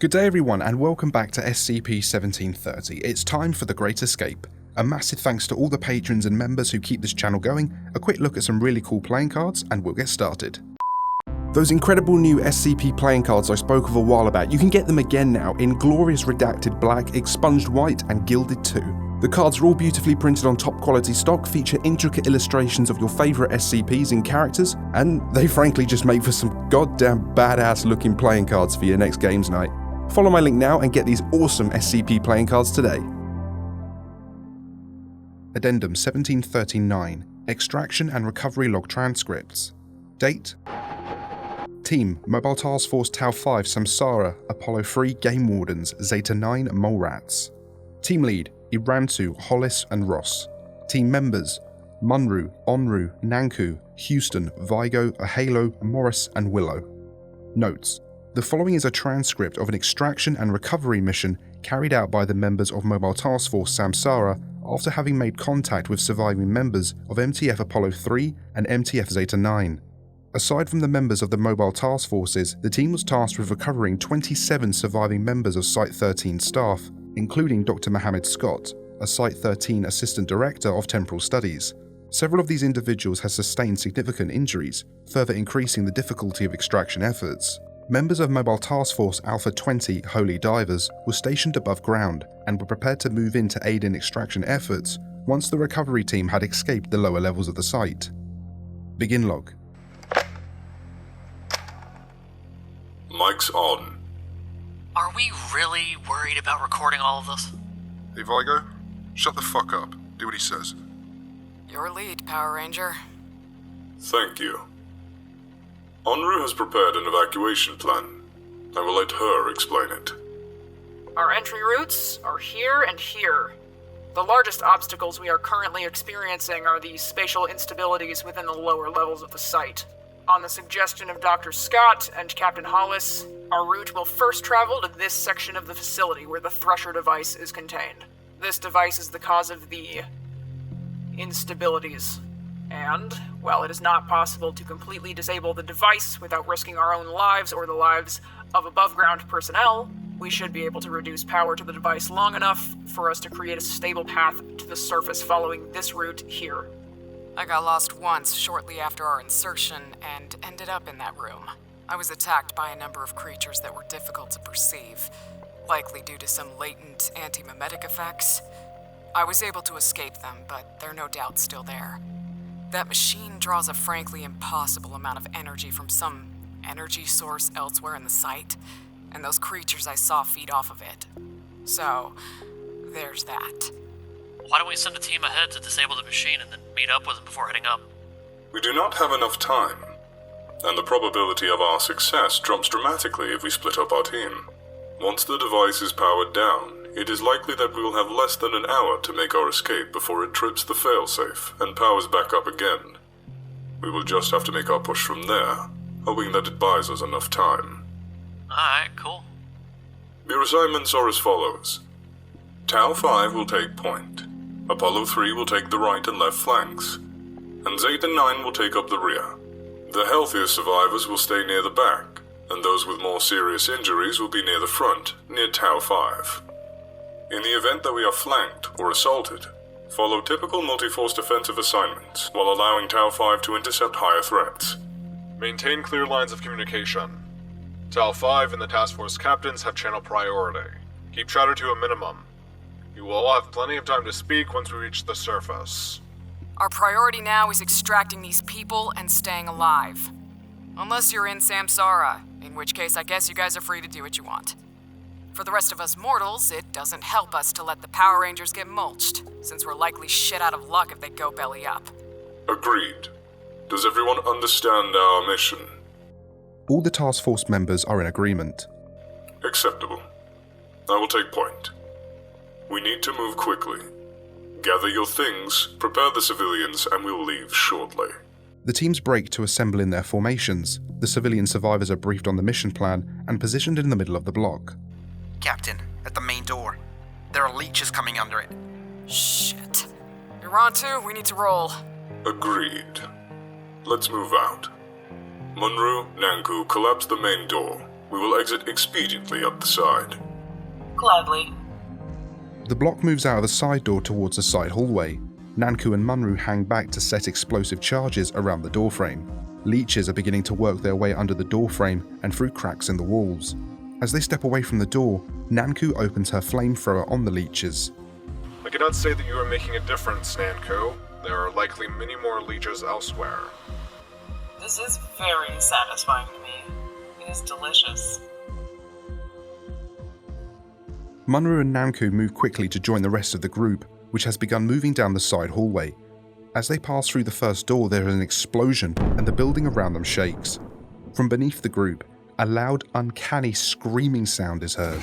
Good day everyone and welcome back to SCP-1730. It's time for the Great Escape. A massive thanks to all the patrons and members who keep this channel going, a quick look at some really cool playing cards, and we'll get started. Those incredible new SCP playing cards I spoke of a while about, you can get them again now in glorious redacted black, expunged white, and gilded too. The cards are all beautifully printed on top quality stock, feature intricate illustrations of your favourite SCPs and characters, and they frankly just make for some goddamn badass looking playing cards for your next games night. Follow my link now and get these awesome SCP playing cards today. Addendum 1739, Extraction and Recovery Log Transcripts. Date: Team, Mobile Task Force Tau 5 Samsara, Apollo 3 Game Wardens, Zeta 9 Mole Rats. Team Lead, Irantu, Hollis and Ross. Team Members, Munru, Onru, Nanku, Houston, Vigo, Halo, Morris and Willow. Notes: the following is a transcript of an extraction and recovery mission carried out by the members of Mobile Task Force Samsara after having made contact with surviving members of MTF Apollo 3 and MTF Zeta 9. Aside from the members of the Mobile Task Forces, the team was tasked with recovering 27 surviving members of Site-13 staff, including Dr. Mohammed Skott, a Site-13 Assistant Director of Temporal Studies. Several of these individuals had sustained significant injuries, further increasing the difficulty of extraction efforts. Members of Mobile Task Force Alpha 20 Holy Divers were stationed above ground and were prepared to move in to aid in extraction efforts once the recovery team had escaped the lower levels of the site. Begin log. Mic's on. Are we really worried about recording all of this? Hey Vigo, shut the fuck up. Do what he says. Your lead, Power Ranger. Thank you. Onru has prepared an evacuation plan. I will let her explain it. Our entry routes are here and here. The largest obstacles we are currently experiencing are the spatial instabilities within the lower levels of the site. On the suggestion of Dr. Skott and Captain Hollis, our route will first travel to this section of the facility where the thresher device is contained. This device is the cause of the instabilities. And, while it is not possible to completely disable the device without risking our own lives or the lives of above-ground personnel, we should be able to reduce power to the device long enough for us to create a stable path to the surface following this route here. I got lost once shortly after our insertion and ended up in that room. I was attacked by a number of creatures that were difficult to perceive, likely due to some latent anti-memetic effects. I was able to escape them, but they're no doubt still there. That machine draws a frankly impossible amount of energy from some energy source elsewhere in the site, and those creatures I saw feed off of it. So, there's that. Why don't we send a team ahead to disable the machine and then meet up with them before heading up? We do not have enough time, and the probability of our success drops dramatically if we split up our team. Once the device is powered down, it is likely that we will have less than an hour to make our escape before it trips the failsafe and powers back up again. We will just have to make our push from there, hoping that it buys us enough time. Alright, cool. Your assignments are as follows. Tau 5 will take point, Apollo 3 will take the right and left flanks, and Zeta 9 will take up the rear. The healthiest survivors will stay near the back, and those with more serious injuries will be near the front, near Tau 5. In the event that we are flanked or assaulted, follow typical multi-force defensive assignments while allowing Tau 5 to intercept higher threats. Maintain clear lines of communication. Tau 5 and the task force captains have channel priority. Keep chatter to a minimum. You will all have plenty of time to speak once we reach the surface. Our priority now is extracting these people and staying alive. Unless you're in Samsara, in which case I guess you guys are free to do what you want. For the rest of us mortals, it doesn't help us to let the Power Rangers get mulched, since we're likely shit out of luck if they go belly up. Agreed. Does everyone understand our mission? All the task force members are in agreement. Acceptable. I will take point. We need to move quickly. Gather your things, prepare the civilians, and we will leave shortly. The teams break to assemble in their formations. The civilian survivors are briefed on the mission plan and positioned in the middle of the block. Captain, at the main door. There are leeches coming under it. Shit. Irantu, we need to roll. Agreed. Let's move out. Munru, Nanku, collapse the main door. We will exit expediently up the side. Gladly. The block moves out of the side door towards the side hallway. Nanku and Munru hang back to set explosive charges around the doorframe. Leeches are beginning to work their way under the doorframe and through cracks in the walls. As they step away from the door, Nanku opens her flamethrower on the leeches. I cannot say that you are making a difference, Nanku. There are likely many more leeches elsewhere. This is very satisfying to me. It is delicious. Munru and Nanku move quickly to join the rest of the group, which has begun moving down the side hallway. As they pass through the first door, there is an explosion and the building around them shakes. From beneath the group, a loud, uncanny screaming sound is heard.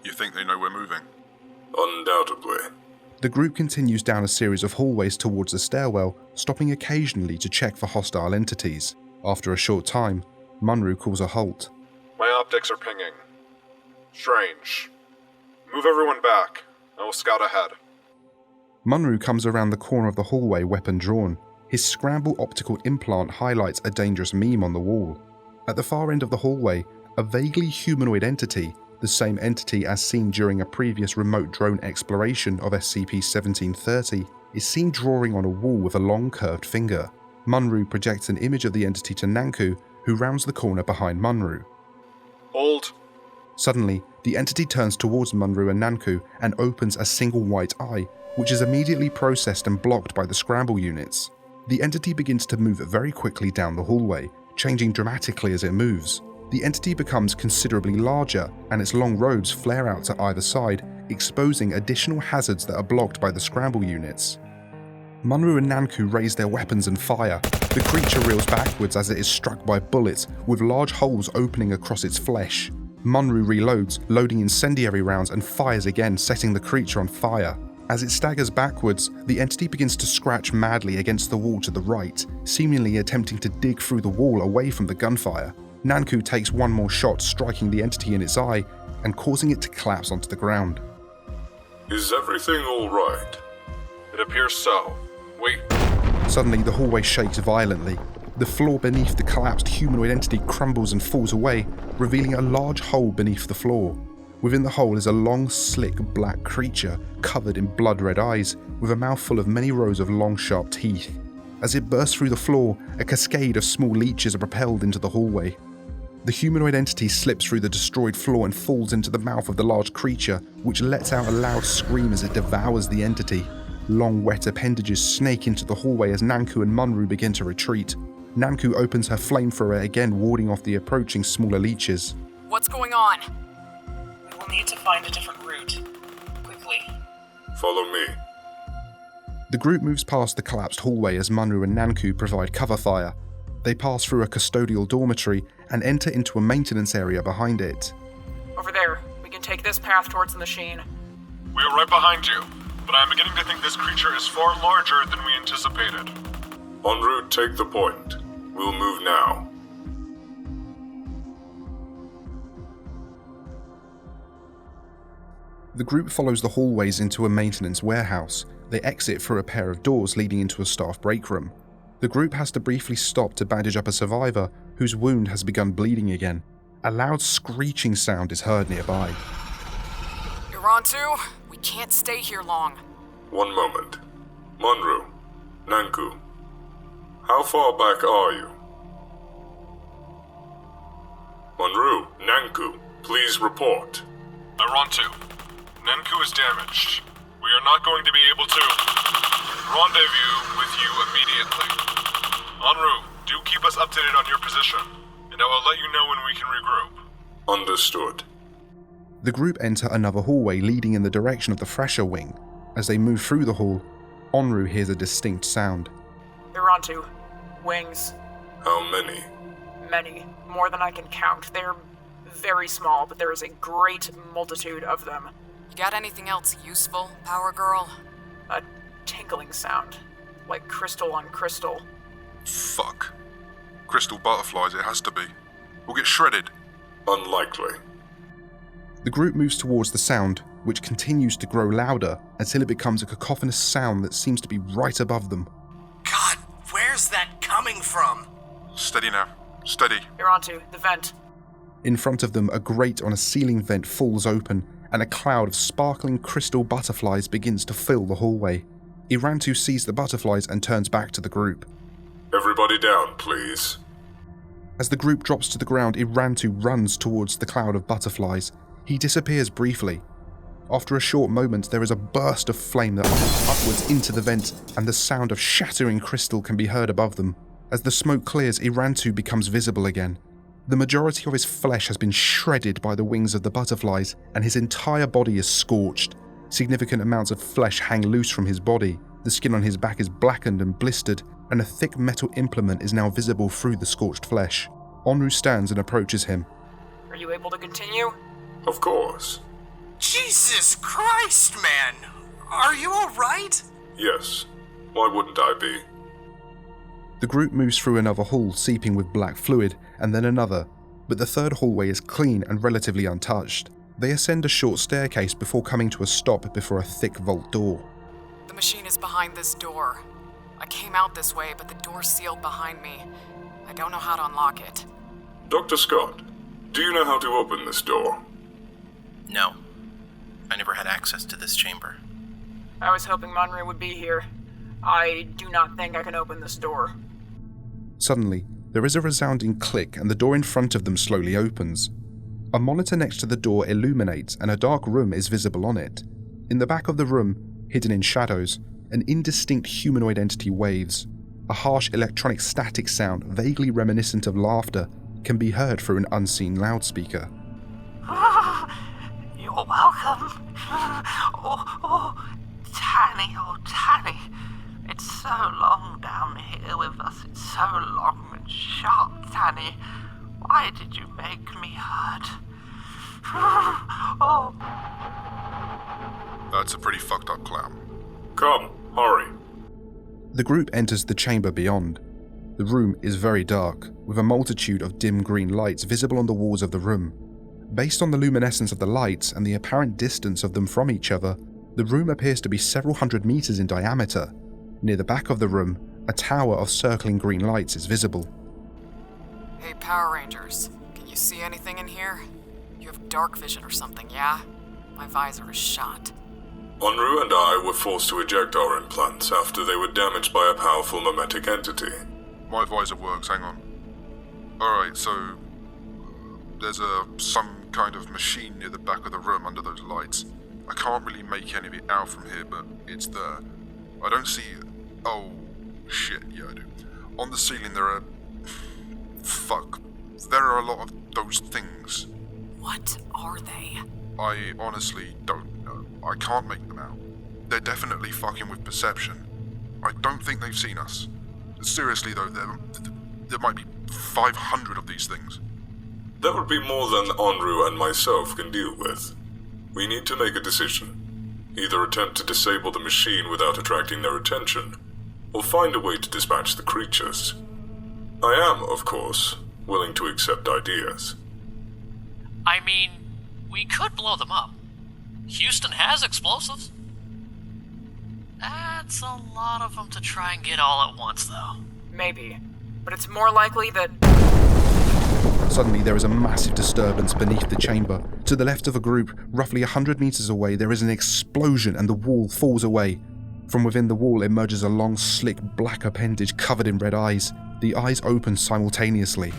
You think they know we're moving? Undoubtedly. The group continues down a series of hallways towards the stairwell, stopping occasionally to check for hostile entities. After a short time, Munru calls a halt. My optics are pinging. Strange. Move everyone back. I will scout ahead. Munru comes around the corner of the hallway, weapon drawn. His scramble optical implant highlights a dangerous meme on the wall. At the far end of the hallway, a vaguely humanoid entity, the same entity as seen during a previous remote drone exploration of SCP-1730, is seen drawing on a wall with a long curved finger. Munru projects an image of the entity to Nanku, who rounds the corner behind Munru. Hold. Suddenly, the entity turns towards Munru and Nanku and opens a single white eye, which is immediately processed and blocked by the scramble units. The entity begins to move very quickly down the hallway, changing dramatically as it moves. The entity becomes considerably larger, and its long robes flare out to either side, exposing additional hazards that are blocked by the scramble units. Munru and Nanku raise their weapons and fire. The creature reels backwards as it is struck by bullets, with large holes opening across its flesh. Munru reloads, loading incendiary rounds, and fires again, setting the creature on fire. As it staggers backwards, the entity begins to scratch madly against the wall to the right, seemingly attempting to dig through the wall away from the gunfire. Nanku takes one more shot, striking the entity in its eye and causing it to collapse onto the ground. Is everything all right? It appears so. Wait. Suddenly, the hallway shakes violently. The floor beneath the collapsed humanoid entity crumbles and falls away, revealing a large hole beneath the floor. Within the hole is a long, slick black creature covered in blood-red eyes, with a mouth full of many rows of long, sharp teeth. As it bursts through the floor, a cascade of small leeches are propelled into the hallway. The humanoid entity slips through the destroyed floor and falls into the mouth of the large creature, which lets out a loud scream as it devours the entity. Long, wet appendages snake into the hallway as Nanku and Munru begin to retreat. Nanku opens her flamethrower again, warding off the approaching smaller leeches. What's going on? We will need to find a different route. Quickly. Follow me. The group moves past the collapsed hallway as Munru and Nanku provide cover fire. They pass through a custodial dormitory and enter into a maintenance area behind it. Over there. We can take this path towards the machine. We are right behind you, but I am beginning to think this creature is far larger than we anticipated. Onru, take the point. We'll move now. The group follows the hallways into a maintenance warehouse. They exit through a pair of doors leading into a staff break room. The group has to briefly stop to bandage up a survivor whose wound has begun bleeding again. A loud screeching sound is heard nearby. Irantu, we can't stay here long. One moment. Munru, Nanku, how far back are you? Munru, Nanku, please report. Irantu, Nanku is damaged. We are not going to be able to rendezvous with you immediately. Onru, do keep us updated on your position, and I will let you know when we can regroup. Understood. The group enter another hallway leading in the direction of the thresher wing. As they move through the hall, Onru hears a distinct sound. Irantu. Wings. How many? Many. More than I can count. They're very small, but there is a great multitude of them. You got anything else useful, Power Girl? A tinkling sound. Like crystal on crystal. Fuck. Crystal butterflies, it has to be. We'll get shredded. Unlikely. The group moves towards the sound, which continues to grow louder until it becomes a cacophonous sound that seems to be right above them. God, where's that coming from? Steady now. Steady. Irantu, the vent. In front of them, a grate on a ceiling vent falls open, and a cloud of sparkling crystal butterflies begins to fill the hallway. Irantu sees the butterflies and turns back to the group. Everybody down, please. As the group drops to the ground, Irantu runs towards the cloud of butterflies. He disappears briefly. After a short moment, there is a burst of flame that hops upwards into the vent, and the sound of shattering crystal can be heard above them. As the smoke clears, Irantu becomes visible again. The majority of his flesh has been shredded by the wings of the butterflies, and his entire body is scorched. Significant amounts of flesh hang loose from his body. The skin on his back is blackened and blistered, and a thick metal implement is now visible through the scorched flesh. Onru stands and approaches him. Are you able to continue? Of course. Jesus Christ, man! Are you alright? Yes. Why wouldn't I be? The group moves through another hall seeping with black fluid, and then another, but the third hallway is clean and relatively untouched. They ascend a short staircase before coming to a stop before a thick vault door. The machine is behind this door. I came out this way, but the door's sealed behind me. I don't know how to unlock it. Dr. Skott, do you know how to open this door? No. I never had access to this chamber. I was hoping Munru would be here. I do not think I can open this door. Suddenly, there is a resounding click and the door in front of them slowly opens. A monitor next to the door illuminates and a dark room is visible on it. In the back of the room, hidden in shadows, an indistinct humanoid entity waves. A harsh electronic static sound, vaguely reminiscent of laughter, can be heard through an unseen loudspeaker. You're welcome. Oh, Tanny. It's so long down here with us. It's so long and sharp, Tanny. Why did you make me hurt? Oh. That's a pretty fucked up clown. Come, hurry. The group enters the chamber beyond. The room is very dark, with a multitude of dim green lights visible on the walls of the room. Based on the luminescence of the lights and the apparent distance of them from each other, the room appears to be several hundred meters in diameter. Near the back of the room, a tower of circling green lights is visible. Hey, Power Rangers. Can you see anything in here? You have dark vision or something, yeah? My visor is shot. Onru and I were forced to eject our implants after they were damaged by a powerful memetic entity. My visor works, hang on. Alright, so there's some kind of machine near the back of the room under those lights. I can't really make any of it out from here, but it's there. I don't see... Oh, shit, yeah I do. On the ceiling there are... Fuck. There are a lot of those things. What are they? I honestly don't know. I can't make them out. They're definitely fucking with perception. I don't think they've seen us. Seriously though, there might be 500 of these things. That would be more than Onru and myself can deal with. We need to make a decision. Either attempt to disable the machine without attracting their attention, or find a way to dispatch the creatures. I am, of course, willing to accept ideas. I mean, we could blow them up. Houston has explosives. That's a lot of them to try and get all at once, though. Maybe. But it's more likely that... Suddenly there is a massive disturbance beneath the chamber. To the left of the group, roughly 100 meters away, there is an explosion and the wall falls away. From within the wall emerges a long, slick, black appendage covered in red eyes. The eyes open simultaneously.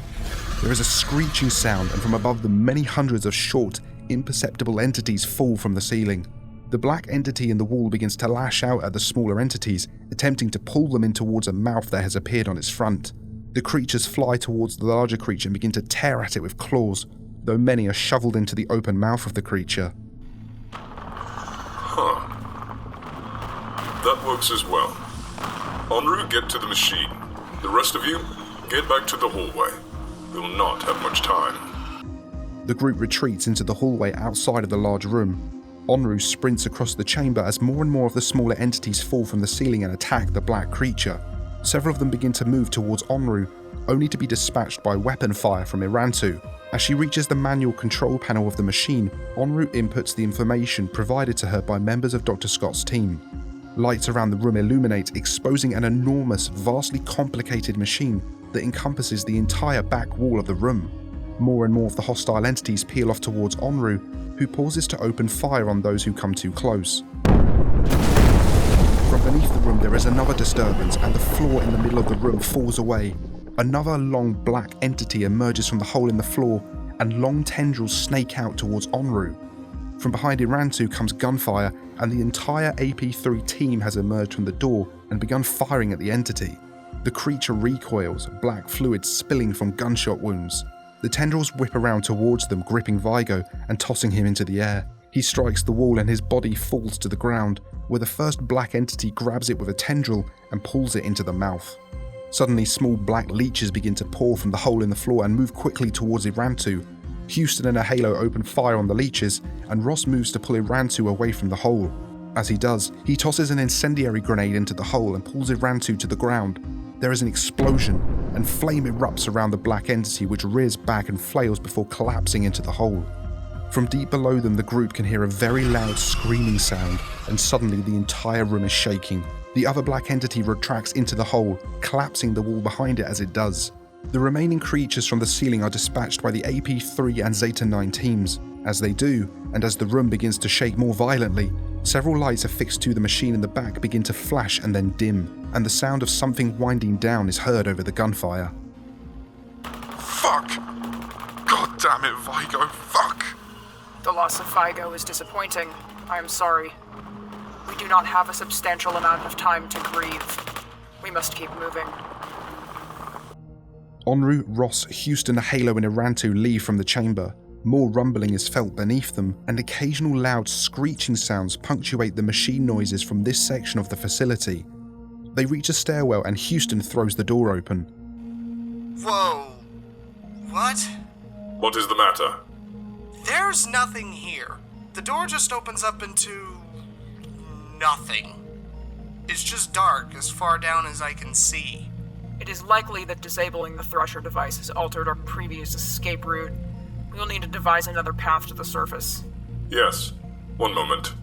There is a screeching sound, and from above them, many hundreds of short, imperceptible entities fall from the ceiling. The black entity in the wall begins to lash out at the smaller entities, attempting to pull them in towards a mouth that has appeared on its front. The creatures fly towards the larger creature and begin to tear at it with claws, though many are shoveled into the open mouth of the creature. Huh. That works as well. Onru, get to the machine. The rest of you, get back to the hallway. We'll not have much time. The group retreats into the hallway outside of the large room. Onru sprints across the chamber as more and more of the smaller entities fall from the ceiling and attack the black creature. Several of them begin to move towards Onru, only to be dispatched by weapon fire from Irantu. As she reaches the manual control panel of the machine, Onru inputs the information provided to her by members of Dr. Scott's team. Lights around the room illuminate, exposing an enormous, vastly complicated machine that encompasses the entire back wall of the room. More and more of the hostile entities peel off towards Onru, who pauses to open fire on those who come too close. From beneath the room there is another disturbance, and the floor in the middle of the room falls away. Another long black entity emerges from the hole in the floor, and long tendrils snake out towards Onru. From behind Irantu comes gunfire, and the entire AP3 team has emerged from the door and begun firing at the entity. The creature recoils, black fluid spilling from gunshot wounds. The tendrils whip around towards them, gripping Vigo and tossing him into the air. He strikes the wall and his body falls to the ground, where the first black entity grabs it with a tendril and pulls it into the mouth. Suddenly, small black leeches begin to pour from the hole in the floor and move quickly towards Irantu. Houston and a Halo open fire on the leeches, and Ross moves to pull Irantu away from the hole. As he does, he tosses an incendiary grenade into the hole and pulls Irantu to the ground. There is an explosion, and flame erupts around the black entity, which rears back and flails before collapsing into the hole. From deep below them, the group can hear a very loud screaming sound, and suddenly the entire room is shaking. The other black entity retracts into the hole, collapsing the wall behind it as it does. The remaining creatures from the ceiling are dispatched by the AP3 and Zeta 9 teams. As they do, and as the room begins to shake more violently, several lights affixed to the machine in the back begin to flash and then dim, and the sound of something winding down is heard over the gunfire. Fuck! God damn it, Vigo, fuck! The loss of Vigo is disappointing. I am sorry. We do not have a substantial amount of time to grieve. We must keep moving. Onru, Ross, Houston, Halo and Irantu leave from the chamber. More rumbling is felt beneath them, and occasional loud screeching sounds punctuate the machine noises from this section of the facility. They reach a stairwell and Houston throws the door open. Whoa. What? What is the matter? There's nothing here. The door just opens up into... nothing. It's just dark as far down as I can see. It is likely that disabling the thresher device has altered our previous escape route. We'll need to devise another path to the surface. Yes. One moment.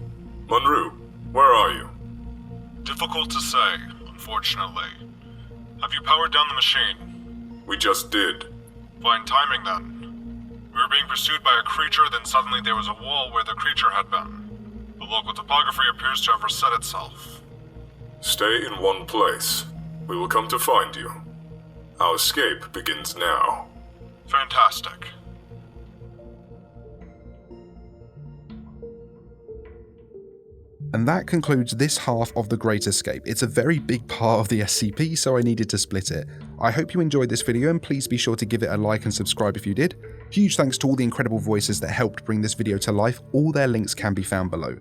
Munru, where are you? Difficult to say, unfortunately. Have you powered down the machine? We just did. Fine timing, then. We were being pursued by a creature, then suddenly there was a wall where the creature had been. The local topography appears to have reset itself. Stay in one place. We will come to find you. Our escape begins now. Fantastic. And that concludes this half of The Great Escape. It's a very big part of the SCP, so I needed to split it. I hope you enjoyed this video, and please be sure to give it a like and subscribe if you did. Huge thanks to all the incredible voices that helped bring this video to life. All their links can be found below.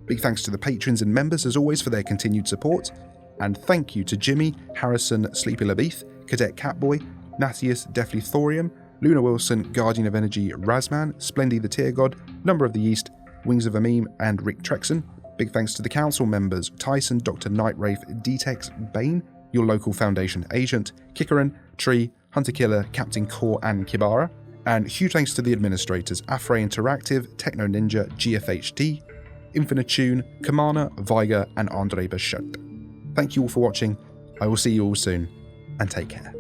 Big thanks to the patrons and members as always for their continued support. And thank you to Jimmy, Harrison, Sleepy Labith, Cadet Catboy, Nathius, Deathly Thorium, Luna Wilson, Guardian of Energy, Razman, Splendy the Tear God, Number of the East, Wings of a Meme, and Rick Trexon. Big thanks to the council members Tyson, Dr. Nightwraith, D-Tex, Bane, Your Local Foundation Agent, Kikaran, Tree, Hunter Killer, Captain Core, and Kibara. And huge thanks to the administrators Afray Interactive, Techno Ninja, GFHD, Infinitune, Kamana, Viger, and Andre Bashut. Thank you all for watching. I will see you all soon, and take care.